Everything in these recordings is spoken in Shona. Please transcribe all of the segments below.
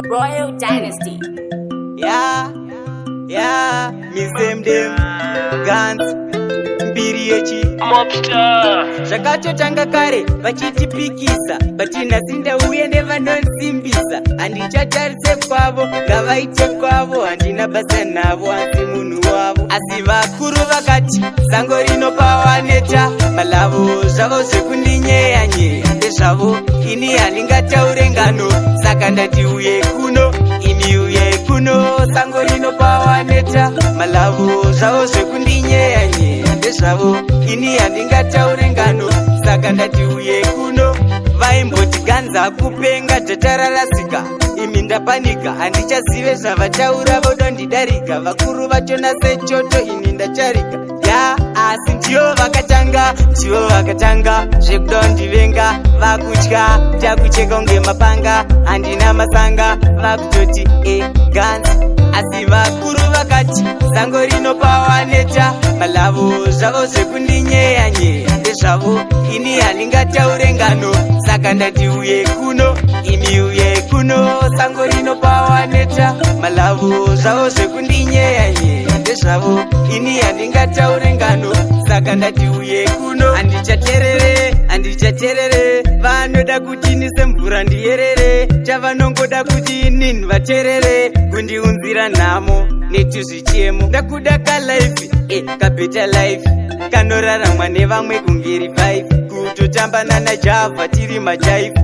Royal Dynasty. Yeah, me same them guns mbiriyechi Mobster. zvakatotanga kare vachitipikisa batinasi ndauye nevanonsimbisa handichatarise kwavo ngavaite kwavo handina basa navo asi munhu wavo asi vakuru vakati sango rinopawaneta malavo zvavo zvekundinyeyanyeya ndezvavo ini handingataure ngano saka ndati uye kuno imi uye kuno sango rinopawaneta malavo zvavo zvekundinyeyanyeya ndezvavo ini handingataure ngano saka ndati uye kuno vaimboti ganza kupenga dzatararasika imi ndapanika handichazive zvavataura vodondidarika vakuru vachona sechoto ini ndacharika asi ndivo vakatanga zvekudondivenga vakutya takucheka unge mapanga handina masanga vakutoti guns asi vakuru vakati sango rinopawaneta malavo zvavo zvekundinyeyanyeya ndezvavo ini handingataure ngano saka ndati uye kuno imi uye kuno sango rinopawaneta malavo zvavo zvekundinyeyanyeya ndezvavo ini handingataure ngano saka ndati uye kuno handichaterere vanoda kuti ini semvura ndiyerere chavanongoda kuti inini vaterere kundiunzira nhamo netuzvichemo ndakuda kalaifi kabeta life kanoraramwa nevamwe kungeri 5 kutotamba nanajavha tiri majaifu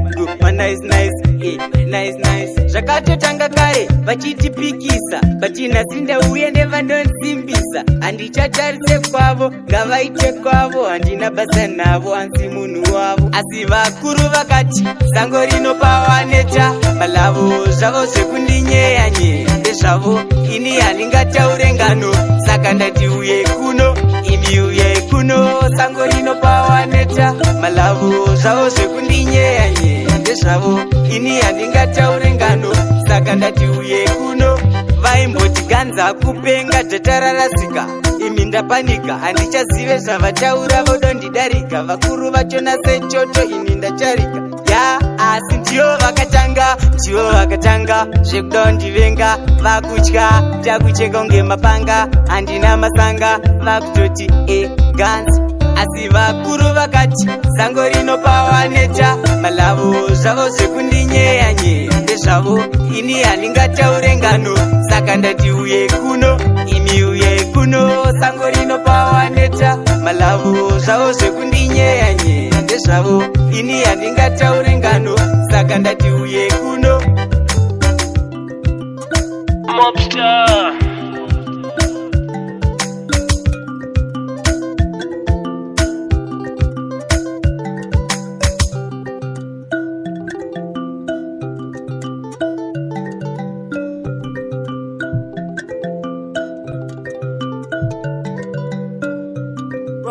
nice zvakatotanga kare vachitipikisa batinasi ndauye nevanonsimbisa handichatarise kwavo ngavaite kwavo handina basa navo hansi munhu wavo asi vakuru vakati sango rinopawaneta malavo zvavo zvekundinyeyanyeya ndezvavo ini handingataure ngano saka ndati uye kuno imi uye kuno sango rinopawaneta malavo zvavo zvekundinyeyanyeya ndezvavo ini handingataure ngano saka ndati uye kuno vaimboti ganza kupenga dzatararasika imi ndapanika handichazive zvavataura vodondidarika vakuru vachona sechoto ini ndacharika asi ndivo vakatanga zvekudondivenga vakutya takucheka unge mapanga handina masanga vakutoti guns asi vakuru vakati sango rinopawaneta malavo zvavo zvekundinyeyanyeya ndezvavo ini handingataure ngano saka ndati uye kuno imi uye kuno sango rinopawaneta malavo zvavo zvekundinyeyanyeya ndezvavo ini handingataure ngano saka ndati uye kuno Mobster.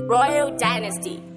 Royal Dynasty.